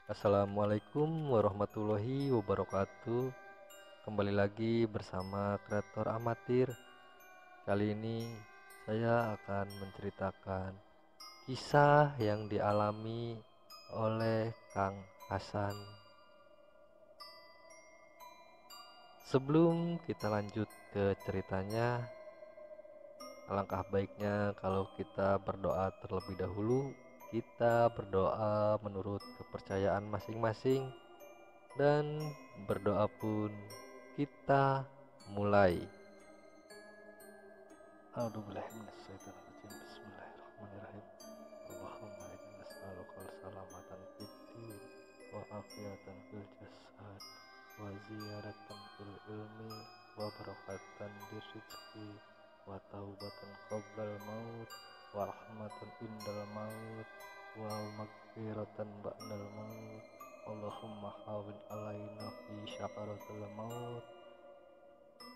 Assalamualaikum warahmatullahi wabarakatuh. Kembali lagi bersama kreator amatir. Kali ini saya akan menceritakan kisah yang dialami oleh Kang Hasan. Sebelum kita lanjut ke ceritanya, alangkah baiknya kalau kita berdoa terlebih dahulu. Kita berdoa menurut kepercayaan masing-masing, dan berdoa pun kita mulai. Bismillahirrahmanirrahim. Allahumma inni nas'alukal salamatan fid din wa afiatan fil jasad wa ziyaratan fil ilmi wa barakatan di rizki wa taubatan qoblal maut wa rahmatan indal maut wa maghfiratan ba'dal maut. Allahumma hawin alaina fi syakaratul maut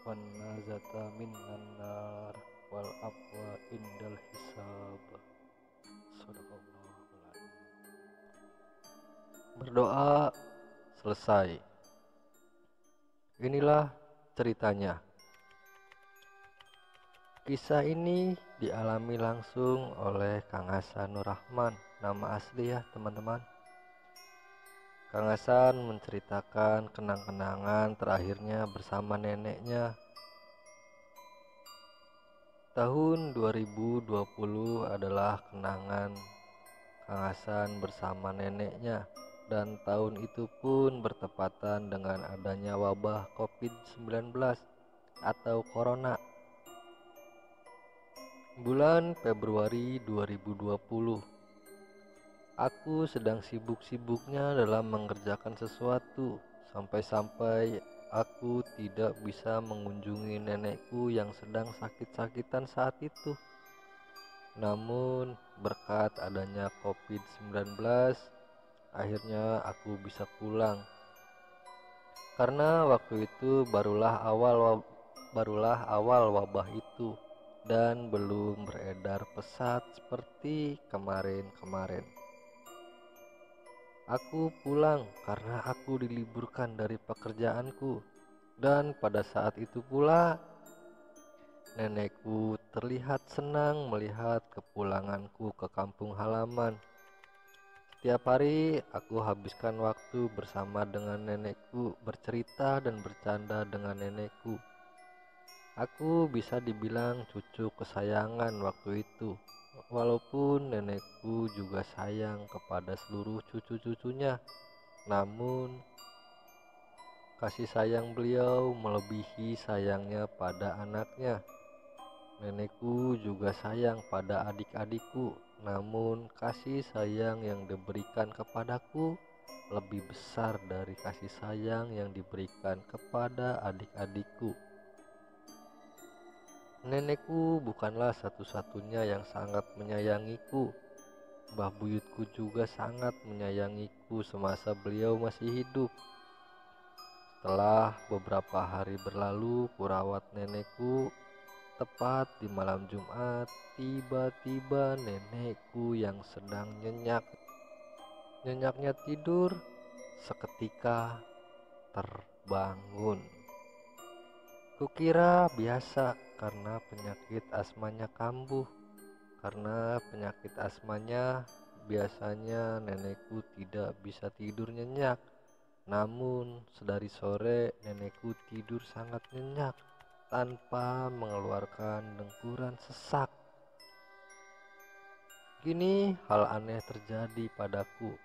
wan nazata minnan nar wal afwa indal hisab. Sadaqallahul adzim. Berdoa selesai. Inilah ceritanya. Kisah ini dialami langsung oleh Kang Hasan Nur Rahman, nama asli ya teman-teman. Kang Hasan menceritakan kenang-kenangan terakhirnya bersama neneknya. Tahun 2020 adalah kenangan Kang Hasan bersama neneknya, dan tahun itu pun bertepatan dengan adanya wabah COVID-19 atau Corona. Bulan Februari 2020, aku sedang sibuk-sibuknya dalam mengerjakan sesuatu, sampai-sampai aku tidak bisa mengunjungi nenekku yang sedang sakit-sakitan saat itu. Namun berkat adanya COVID-19, akhirnya aku bisa pulang. Karena waktu itu barulah awal wabah itu, dan belum beredar pesat seperti kemarin-kemarin. Aku pulang karena aku diliburkan dari pekerjaanku, dan pada saat itu pula nenekku terlihat senang melihat kepulanganku ke kampung halaman. Setiap hari aku habiskan waktu bersama dengan nenekku, bercerita dan bercanda dengan nenekku. Aku bisa dibilang cucu kesayangan waktu itu, walaupun nenekku juga sayang kepada seluruh cucu-cucunya. Namun kasih sayang beliau melebihi sayangnya pada anaknya. Nenekku juga sayang pada adik-adikku, namun kasih sayang yang diberikan kepadaku lebih besar dari kasih sayang yang diberikan kepada adik-adikku. Nenekku bukanlah satu-satunya yang sangat menyayangiku. Mbah buyutku juga sangat menyayangiku semasa beliau masih hidup. Setelah beberapa hari berlalu kurawat nenekku, tepat di malam Jumat, tiba-tiba nenekku yang sedang nyenyaknya tidur seketika terbangun. Kukira biasa karena penyakit asmanya kambuh. Karena penyakit asmanya, biasanya nenekku tidak bisa tidur nyenyak. Namun sedari sore nenekku tidur sangat nyenyak tanpa mengeluarkan dengkuran sesak. Kini hal aneh terjadi padaku.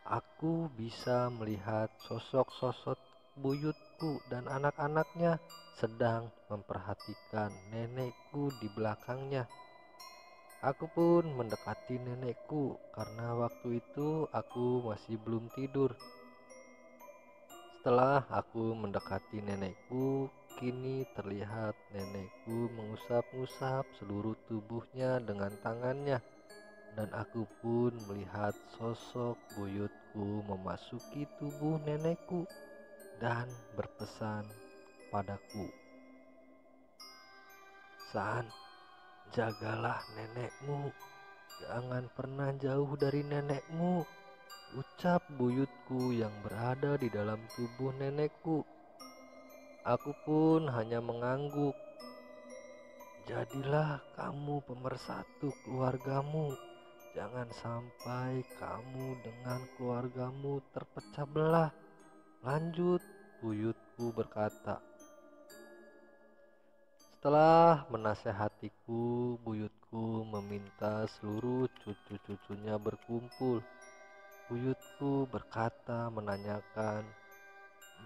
Aku bisa melihat sosok-sosok buyutku dan anak-anaknya sedang memperhatikan nenekku di belakangnya. Aku pun mendekati nenekku karena waktu itu aku masih belum tidur. Setelah aku mendekati nenekku, kini terlihat nenekku mengusap-ngusap seluruh tubuhnya dengan tangannya, dan aku pun melihat sosok buyutku memasuki tubuh nenekku dan berpesan padaku, "San, jagalah nenekmu, jangan pernah jauh dari nenekmu." ucap buyutku yang berada di dalam tubuh nenekku. Aku pun hanya mengangguk. Jadilah kamu pemersatu keluargamu. Jangan sampai kamu dengan keluargamu terpecah belah. Lanjut, buyutku berkata. Setelah menasehatiku, buyutku meminta seluruh cucu-cucunya berkumpul. Buyutku berkata menanyakan,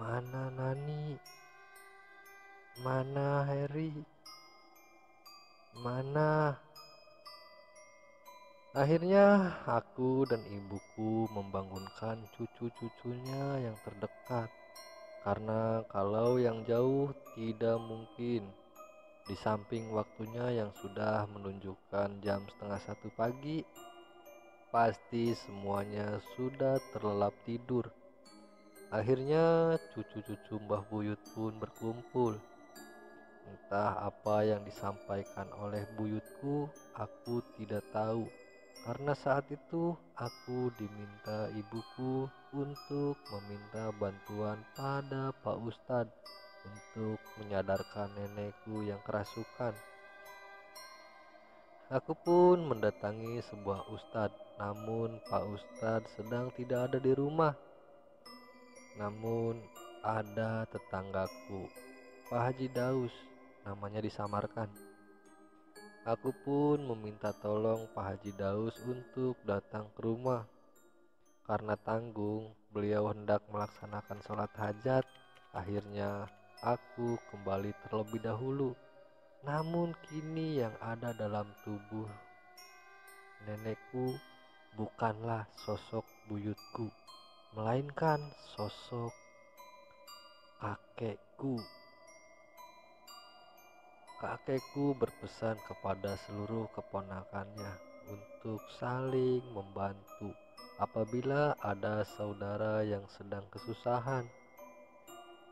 "Mana Nani? Mana Harry? Mana?" Akhirnya aku dan ibuku membangunkan cucu-cucunya yang terdekat. Karena kalau yang jauh tidak mungkin. Di samping waktunya yang sudah menunjukkan jam 1:30 pagi, pasti semuanya sudah terlelap tidur. Akhirnya cucu-cucu Mbah Buyut pun berkumpul. Entah apa yang disampaikan oleh buyutku, aku tidak tahu. Karena saat itu aku diminta ibuku untuk meminta bantuan pada Pak Ustadz untuk menyadarkan nenekku yang kerasukan. Aku pun mendatangi sebuah ustadz, namun Pak Ustadz sedang tidak ada di rumah. Namun ada tetanggaku, Pak Haji Daus, namanya disamarkan. Aku pun meminta tolong Pak Haji Daus untuk datang ke rumah. Karena tanggung, beliau hendak melaksanakan sholat hajat. Akhirnya aku kembali terlebih dahulu. Namun kini yang ada dalam tubuh nenekku bukanlah sosok buyutku, melainkan sosok kakekku. Kakekku berpesan kepada seluruh keponakannya untuk saling membantu apabila ada saudara yang sedang kesusahan.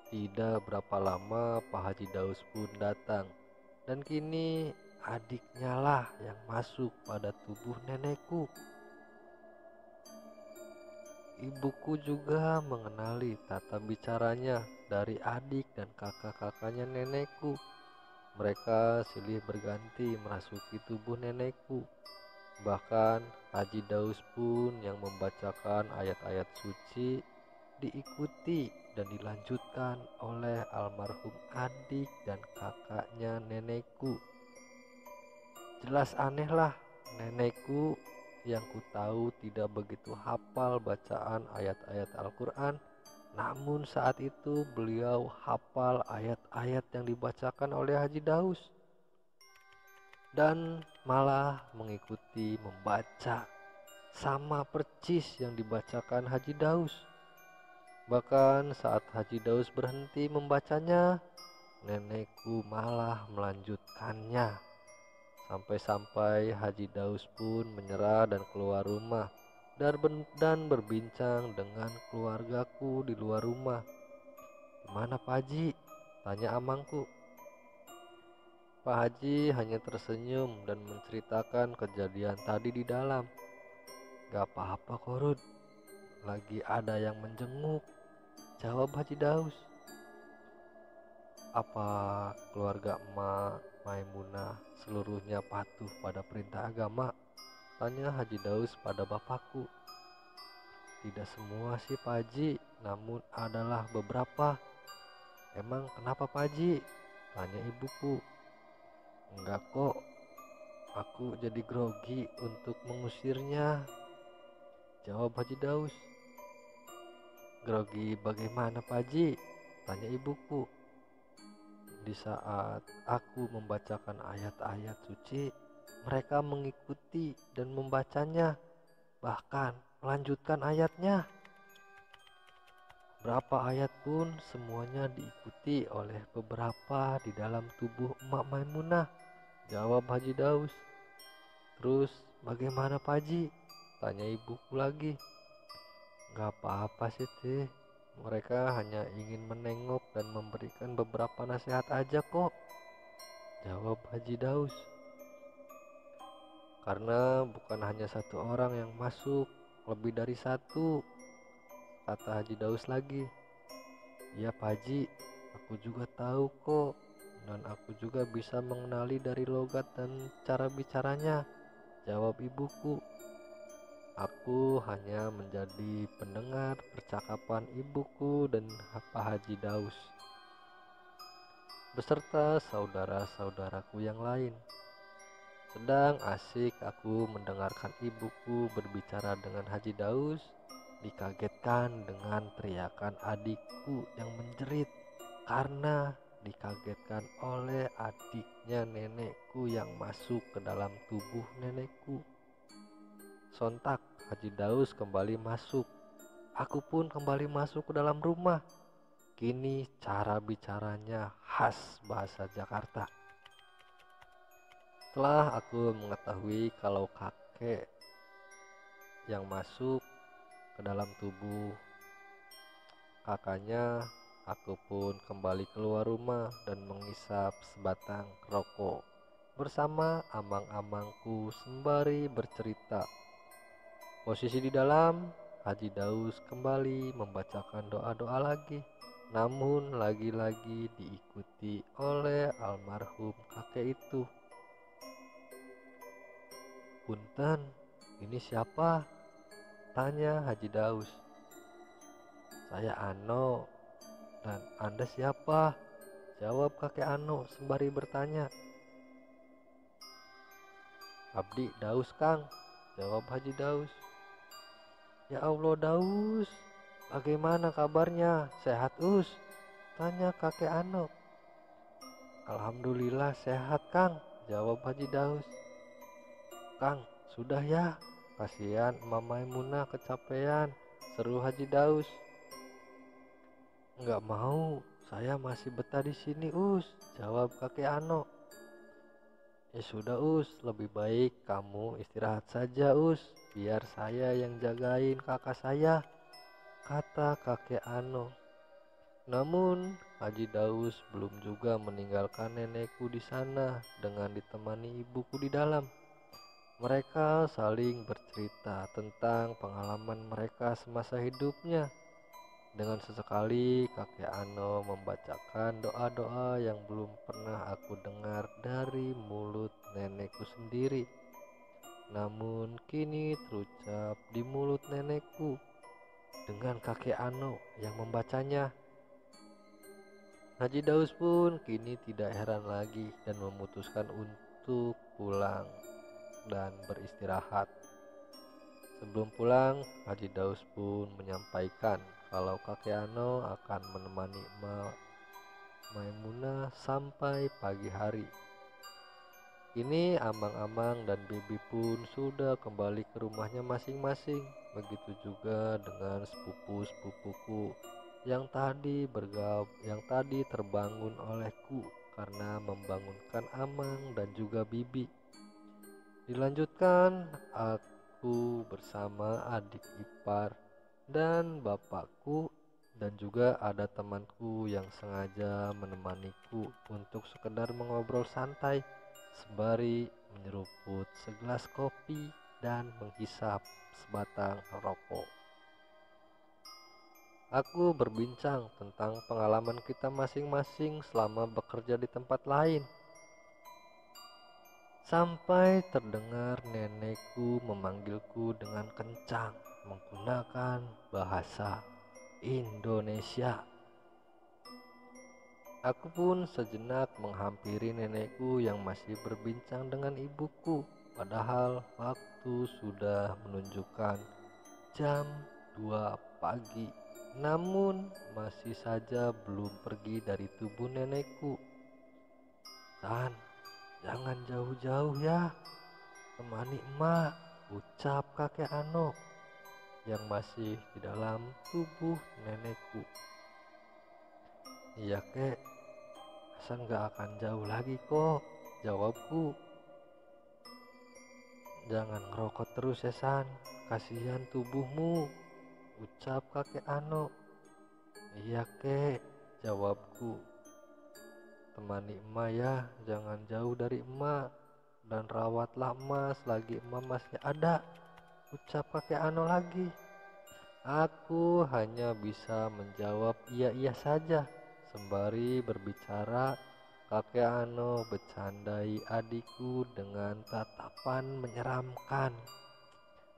Tidak berapa lama Pak Haji Daus pun datang. Dan kini adiknya lah yang masuk pada tubuh nenekku. Ibuku juga mengenali tata bicaranya dari adik dan kakak-kakaknya nenekku. Mereka silih berganti merasuki tubuh nenekku. Bahkan Haji Daus pun yang membacakan ayat-ayat suci diikuti dan dilanjutkan oleh almarhum adik dan kakaknya nenekku. Jelas aneh lah, nenekku yang ku tahu tidak begitu hafal bacaan ayat-ayat Al-Quran, namun saat itu beliau hafal ayat-ayat yang dibacakan oleh Haji Daus dan malah mengikuti membaca sama percis yang dibacakan Haji Daus. Bahkan saat Haji Daus berhenti membacanya, nenekku malah melanjutkannya. Sampai-sampai Haji Daus pun menyerah dan keluar rumah dan berbincang dengan keluargaku di luar rumah. "Gimana Pak Haji?" tanya amangku. Pak Haji hanya tersenyum dan menceritakan kejadian tadi di dalam. "Gak apa-apa Korud, lagi ada yang menjenguk," jawab Haji Daus. "Apa keluarga emak Maimunah seluruhnya patuh pada perintah agama?" tanya Haji Daus pada bapakku. "Tidak semua sih Pak Haji, namun adalah beberapa." "Emang kenapa Pak Haji?" tanya ibuku. "Enggak kok, aku jadi grogi untuk mengusirnya," jawab Haji Daus. "Grogi bagaimana Pak Haji?" tanya ibuku. "Di saat aku membacakan ayat-ayat suci, mereka mengikuti dan membacanya, bahkan melanjutkan ayatnya. Berapa ayat pun semuanya diikuti oleh beberapa di dalam tubuh emak Maimunah," jawab Haji Daus. "Terus bagaimana Pak Haji?" tanya ibuku lagi. "Gak apa-apa sih teh, mereka hanya ingin menengok dan memberikan beberapa nasihat aja kok," jawab Haji Daus. Karena bukan hanya satu orang yang masuk, lebih dari satu, kata Haji Daus lagi. Iya Pak Haji, aku juga tahu kok, dan aku juga bisa mengenali dari logat dan cara bicaranya, jawab ibuku. Aku hanya menjadi pendengar percakapan ibuku dan Pak Haji Daus beserta saudara-saudaraku yang lain. Sedang asik aku mendengarkan ibuku berbicara dengan Haji Daus, dikagetkan dengan teriakan adikku yang menjerit karena dikagetkan oleh adiknya nenekku yang masuk ke dalam tubuh nenekku. Sontak Haji Daus kembali masuk. Aku pun kembali masuk ke dalam rumah. Kini cara bicaranya khas bahasa Jakarta. Setelah aku mengetahui kalau kakek yang masuk ke dalam tubuh kakaknya, aku pun kembali keluar rumah dan menghisap sebatang rokok bersama amang-amangku sembari bercerita. Posisi di dalam, Haji Daus kembali membacakan doa-doa lagi, namun lagi-lagi diikuti oleh almarhum kakek itu. Punten, ini siapa? Tanya Haji Daus. Saya Ano. Dan Anda siapa? Jawab kakek Ano sembari bertanya. Abdi Daus Kang, jawab Haji Daus. Ya Allah Daus, bagaimana kabarnya? Sehat Us? Tanya kakek Ano. Alhamdulillah sehat Kang, jawab Haji Daus. Kang, sudah ya, kasihan Mama Maimunah kecapean, seru Haji Daus. Enggak mau, saya masih betah di sini Us, jawab kakek Ano. Ya sudah Us, lebih baik kamu istirahat saja Us, biar saya yang jagain kakak saya, kata kakek Ano. Namun Haji Daus belum juga meninggalkan nenekku di sana dengan ditemani ibuku di dalam. Mereka saling bercerita tentang pengalaman mereka semasa hidupnya. Dengan sesekali kakek Ano membacakan doa-doa yang belum pernah aku dengar dari mulut nenekku sendiri, namun kini terucap di mulut nenekku dengan kakek Ano yang membacanya. Haji Daus pun kini tidak heran lagi dan memutuskan untuk pulang dan beristirahat. Sebelum pulang, Haji Daus pun menyampaikan kalau kakek Ano akan menemani Maimunah sampai pagi hari. Kini amang-amang dan bibi pun sudah kembali ke rumahnya masing-masing. Begitu juga dengan sepupu-sepupuku yang tadi terbangun olehku karena membangunkan amang dan juga bibi. Dilanjutkan, aku bersama adik ipar dan bapakku dan juga ada temanku yang sengaja menemaniku untuk sekedar mengobrol santai sembari menyeruput segelas kopi dan menghisap sebatang rokok. Aku berbincang tentang pengalaman kita masing-masing selama bekerja di tempat lain. Sampai terdengar nenekku memanggilku dengan kencang menggunakan bahasa Indonesia. Aku pun sejenak menghampiri nenekku yang masih berbincang dengan ibuku, padahal waktu sudah menunjukkan jam 2 pagi. Namun masih saja belum pergi dari tubuh nenekku. San, jangan jauh-jauh ya, temani emak, ucap kakek Ano yang masih di dalam tubuh nenekku. Iya kek, Hasan gak akan jauh lagi kok, jawabku. Jangan ngerokok terus ya San, kasihan tubuhmu, ucap kakek Ano. Iya kek, jawabku. Temani emak ya, jangan jauh dari emak, dan rawatlah emak selagi emak masih ada, ucap kakek Ano lagi. Aku hanya bisa menjawab iya-iya saja. Sembari berbicara, kakek Ano bercandai adikku dengan tatapan menyeramkan.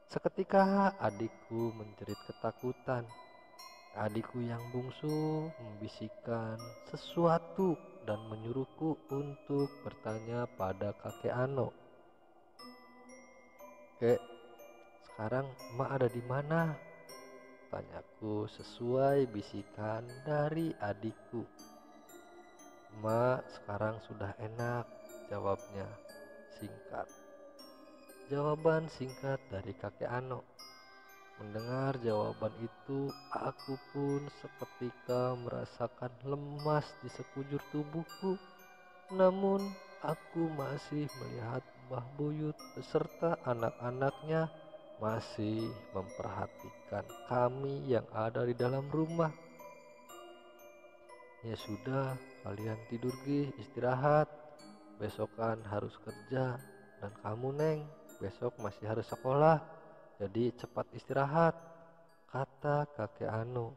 Seketika adikku menjerit ketakutan. Adikku yang bungsu membisikkan sesuatu dan menyuruhku untuk bertanya pada kakek Ano. "Kek, sekarang emak ada di mana?" tanyaku sesuai bisikan dari adikku. "Emak sekarang sudah enak," jawabnya singkat. Jawaban singkat dari kakek Ano. Mendengar jawaban itu, aku pun seketika merasakan lemas di sekujur tubuhku. Namun, aku masih melihat Mbah Buyut beserta anak-anaknya masih memperhatikan kami yang ada di dalam rumah. "Ya sudah, kalian tidur istirahat. Besokan harus kerja. Dan kamu, Neng, besok masih harus sekolah. Jadi cepat istirahat," kata kakek Ano.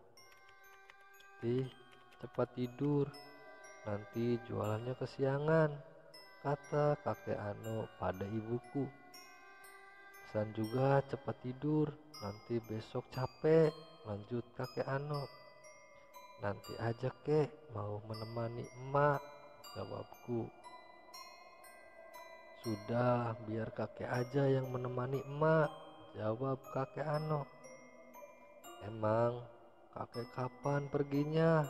"Cepat tidur, nanti jualannya kesiangan," kata kakek Ano pada ibuku. "Pesan juga cepat tidur, nanti besok capek," lanjut kakek Ano. "Nanti aja kek, mau menemani emak," jawabku. "Sudah, biar kakek aja yang menemani emak," jawab kakek Ano. "Emang kakek kapan perginya?"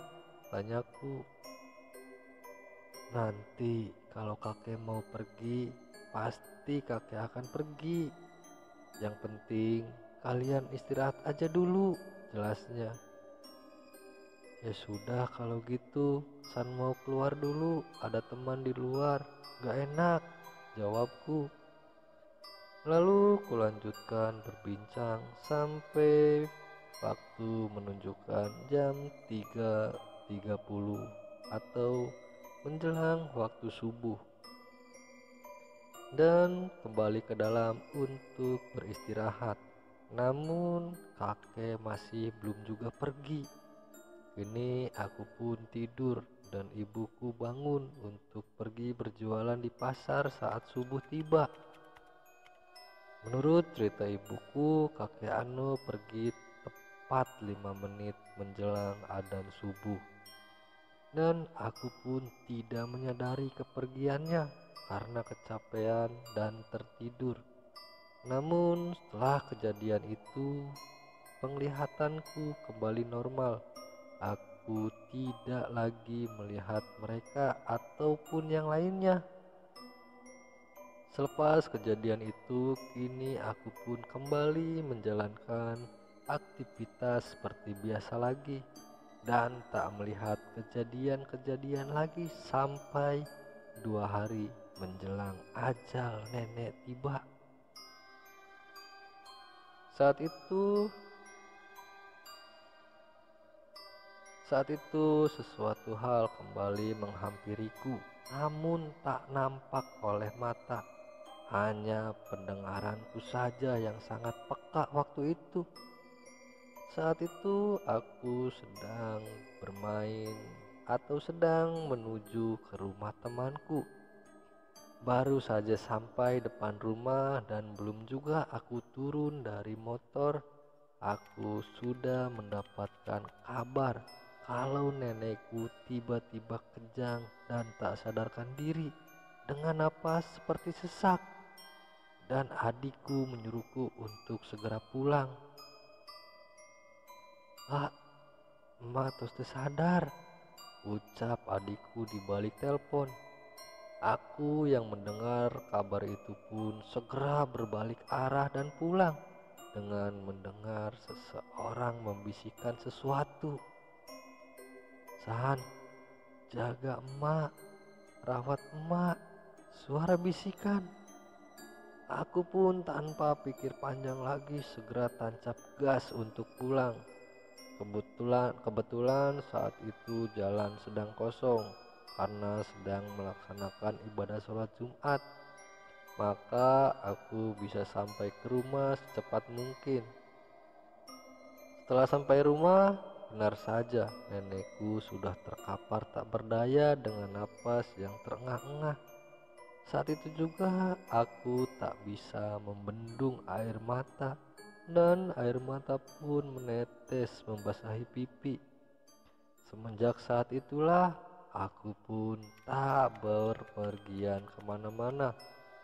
tanyaku. "Nanti kalau kakek mau pergi, pasti kakek akan pergi. Yang penting kalian istirahat aja dulu," jelasnya. "Ya sudah kalau gitu, San mau keluar dulu, ada teman di luar, gak enak," jawabku. Lalu kulanjutkan berbincang sampai waktu menunjukkan jam 3.30 atau menjelang waktu subuh, dan kembali ke dalam untuk beristirahat. Namun kakek masih belum juga pergi. Kini aku pun tidur dan ibuku bangun untuk pergi berjualan di pasar saat subuh tiba. Menurut cerita ibuku, kakek Ano pergi tepat 5 menit menjelang adzan subuh. Dan aku pun tidak menyadari kepergiannya karena kecapean dan tertidur. Namun setelah kejadian itu, penglihatanku kembali normal. Aku tidak lagi melihat mereka ataupun yang lainnya. Selepas kejadian itu, kini aku pun kembali menjalankan aktivitas seperti biasa lagi dan tak melihat kejadian-kejadian lagi sampai 2 hari menjelang ajal nenek tiba. Saat itu sesuatu hal kembali menghampiriku, namun tak nampak oleh mata. Hanya pendengaranku saja yang sangat peka waktu itu. Saat itu aku sedang bermain atau sedang menuju ke rumah temanku. Baru saja sampai depan rumah dan belum juga aku turun dari motor, aku sudah mendapatkan kabar kalau nenekku tiba-tiba kejang dan tak sadarkan diri dengan napas seperti sesak, dan adikku menyuruhku untuk segera pulang. "Ah, emak terus sadar," ucap adikku di balik telepon. Aku yang mendengar kabar itu pun segera berbalik arah dan pulang dengan mendengar seseorang membisikkan sesuatu. "San, jaga emak, rawat emak," suara bisikan. Aku pun tanpa pikir panjang lagi segera tancap gas untuk pulang. Kebetulan saat itu jalan sedang kosong karena sedang melaksanakan ibadah sholat Jumat. maka aku bisa sampai ke rumah secepat mungkin. Setelah sampai rumah, benar saja nenekku sudah terkapar tak berdaya dengan napas yang terengah-engah. Saat itu juga aku tak bisa membendung air mata, dan air mata pun menetes membasahi pipi. Semenjak saat itulah aku pun tak berpergian kemana-mana,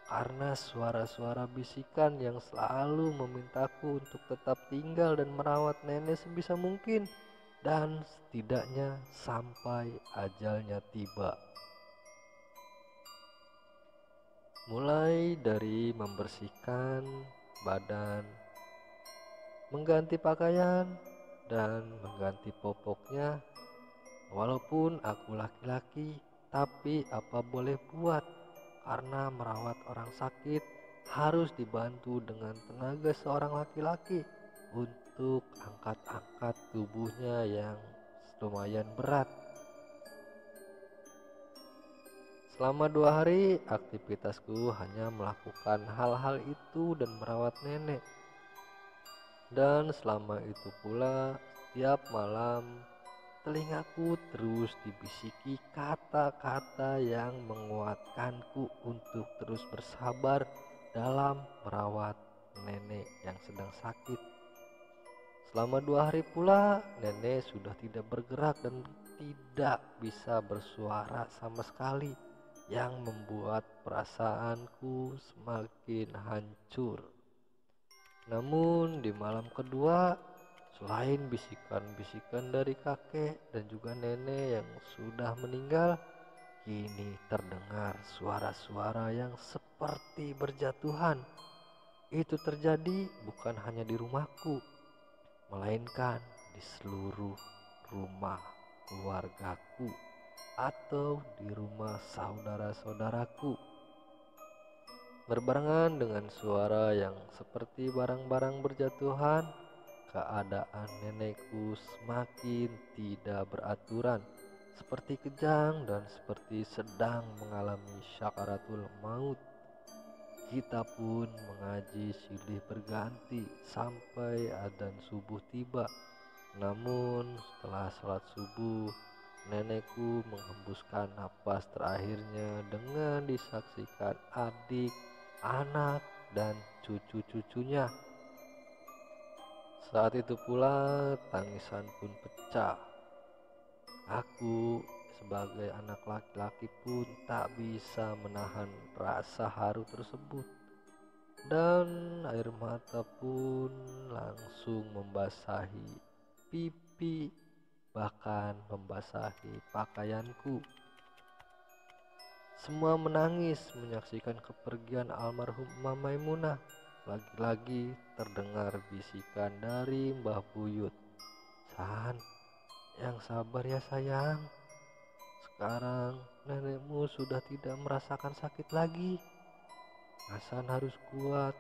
karena suara-suara bisikan yang selalu memintaku untuk tetap tinggal dan merawat nenek sebisa mungkin, dan setidaknya sampai ajalnya tiba. Mulai dari membersihkan badan, mengganti pakaian, dan mengganti popoknya. Walaupun aku laki-laki, tapi apa boleh buat, karena merawat orang sakit harus dibantu dengan tenaga seorang laki-laki untuk angkat-angkat tubuhnya yang lumayan berat. Selama 2 hari, aktivitasku hanya melakukan hal-hal itu dan merawat nenek. Dan selama itu pula, setiap malam telingaku terus dibisiki kata-kata yang menguatkanku untuk terus bersabar dalam merawat nenek yang sedang sakit. Selama 2 hari pula, nenek sudah tidak bergerak dan tidak bisa bersuara sama sekali, yang membuat perasaanku semakin hancur. Namun di malam kedua, selain bisikan-bisikan dari kakek dan juga nenek yang sudah meninggal, kini terdengar suara-suara yang seperti berjatuhan. Itu terjadi bukan hanya di rumahku, melainkan di seluruh rumah keluargaku atau di rumah saudara-saudaraku. Berbarengan dengan suara yang seperti barang-barang berjatuhan, keadaan nenekku semakin tidak beraturan, seperti kejang dan seperti sedang mengalami syakaratul maut. Kita pun mengaji silih berganti sampai adzan subuh tiba. Namun setelah sholat subuh, nenekku menghembuskan napas terakhirnya dengan disaksikan adik, anak, dan cucu-cucunya. Saat itu pula tangisan pun pecah. Aku sebagai anak laki-laki pun tak bisa menahan rasa haru tersebut, dan air mata pun langsung membasahi pipi, bahkan membasahi pakaianku. Semua menangis menyaksikan kepergian almarhum Mama Maimunah. Lagi-lagi terdengar bisikan dari Mbah Buyut. "San, yang sabar ya sayang. Sekarang nenekmu sudah tidak merasakan sakit lagi. Hasan harus kuat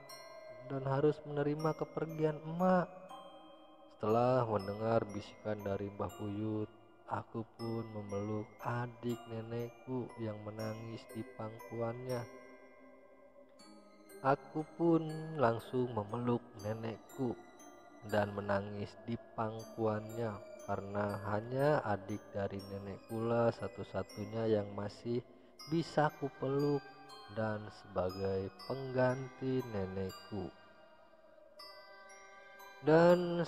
dan harus menerima kepergian emak." Setelah mendengar bisikan dari Mbah Buyut, aku pun memeluk adik nenekku yang menangis di pangkuannya. Aku pun langsung memeluk nenekku dan menangis di pangkuannya, karena hanya adik dari nenek pula satu-satunya yang masih bisa kupeluk dan sebagai pengganti nenekku. Dan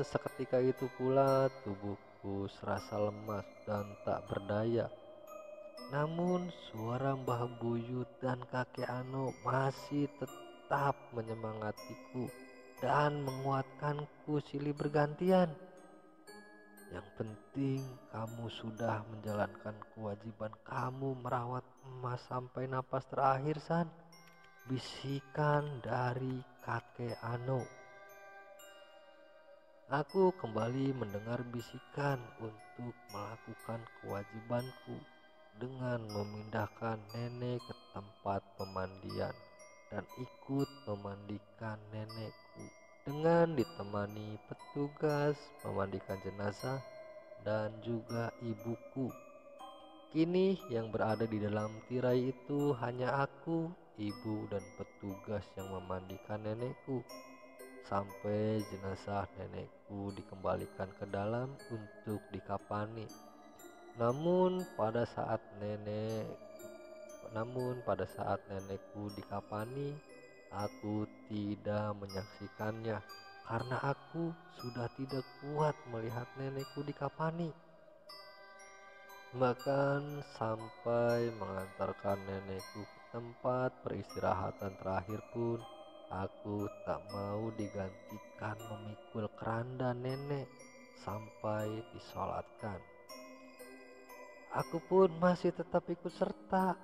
seketika itu pula tubuhku serasa lemas dan tak berdaya. Namun suara Mbah Buyut dan kakek Ano masih tetap menyemangatiku dan menguatkanku silih bergantian. "Yang penting kamu sudah menjalankan kewajiban kamu merawat emas sampai napas terakhir, San," bisikan dari kakek Ano. Aku kembali mendengar bisikan untuk melakukan kewajibanku dengan memindahkan nenek ke tempat pemandian dan ikut memandikan nenekku dengan ditemani petugas memandikan jenazah dan juga ibuku. Kini yang berada di dalam tirai itu hanya aku, ibu, dan petugas yang memandikan nenekku sampai jenazah nenekku dikembalikan ke dalam untuk dikapani. Namun pada saat nenekku dikapani, aku tidak menyaksikannya karena aku sudah tidak kuat melihat nenekku dikapani. Bahkan sampai mengantarkan nenekku ke tempat peristirahatan terakhir pun, aku tak mau digantikan memikul keranda nenek sampai disolatkan. Aku pun masih tetap ikut serta,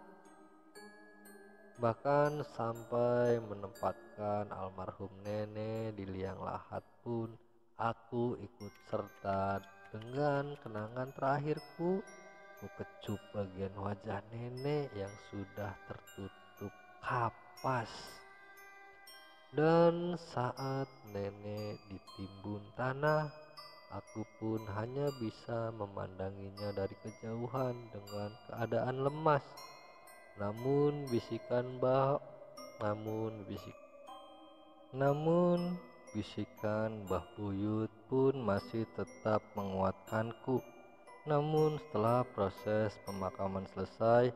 bahkan sampai menempatkan almarhum nenek di liang lahat pun aku ikut serta. Dengan kenangan terakhirku, ku kecup bagian wajah nenek yang sudah tertutup kapas. Dan saat nenek ditimbun tanah, aku pun hanya bisa memandanginya dari kejauhan dengan keadaan lemas. Namun bisikan Mbah Buyut pun masih tetap menguatkanku. Namun setelah proses pemakaman selesai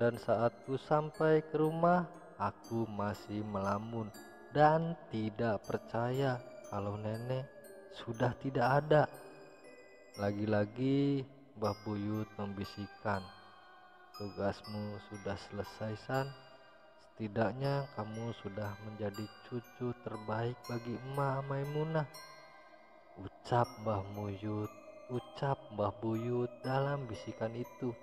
dan saat ku sampai ke rumah, aku masih melamun dan tidak percaya kalau nenek sudah tidak ada. Lagi-lagi Mbah Buyut membisikkan, "Tugasmu sudah selesai, San. Setidaknya kamu sudah menjadi cucu terbaik bagi Emak Maimunah," ucap Mbah Buyut dalam bisikan itu.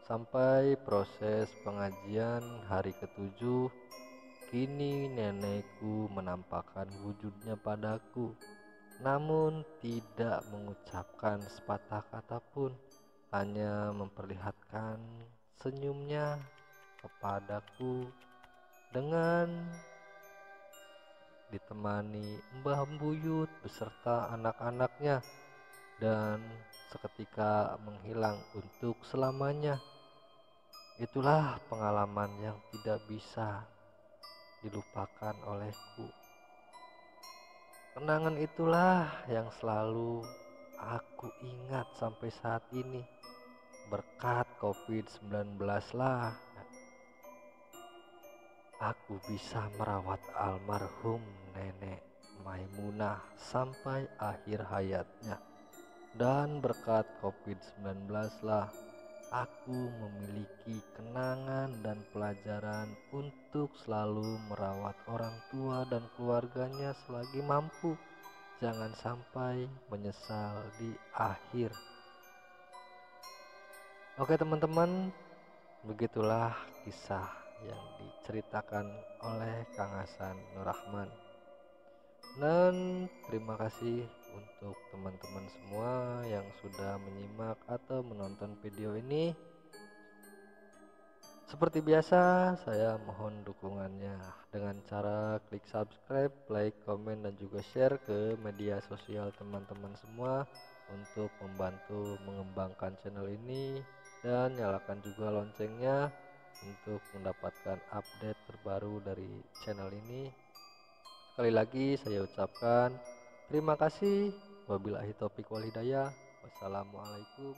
Sampai proses pengajian hari ke-7, kini nenekku menampakkan wujudnya padaku, namun tidak mengucapkan sepatah kata pun, hanya memperlihatkan senyumnya kepadaku dengan ditemani Mbah Buyut beserta anak-anaknya, dan seketika menghilang untuk selamanya. Itulah pengalaman yang tidak bisa dilupakan olehku. Kenangan itulah yang selalu aku ingat sampai saat ini. Berkat COVID-19 lah aku bisa merawat almarhum nenek Maimunah sampai akhir hayatnya. Dan berkat COVID-19 lah aku memiliki kenangan dan pelajaran untuk selalu merawat orang tua dan keluarganya selagi mampu. Jangan sampai menyesal di akhir. Oke teman-teman, begitulah kisah yang diceritakan oleh Kang Hasan Nur Rahman. Dan terima kasih untuk teman-teman semua yang sudah menyimak atau menonton video ini. Seperti biasa, saya mohon dukungannya dengan cara klik subscribe, like, komen, dan juga share ke media sosial teman-teman semua untuk membantu mengembangkan channel ini, dan nyalakan juga loncengnya untuk mendapatkan update terbaru dari channel ini. Sekali lagi saya ucapkan terima kasih. Wabillahi taufiq wal hidayah. Wassalamualaikum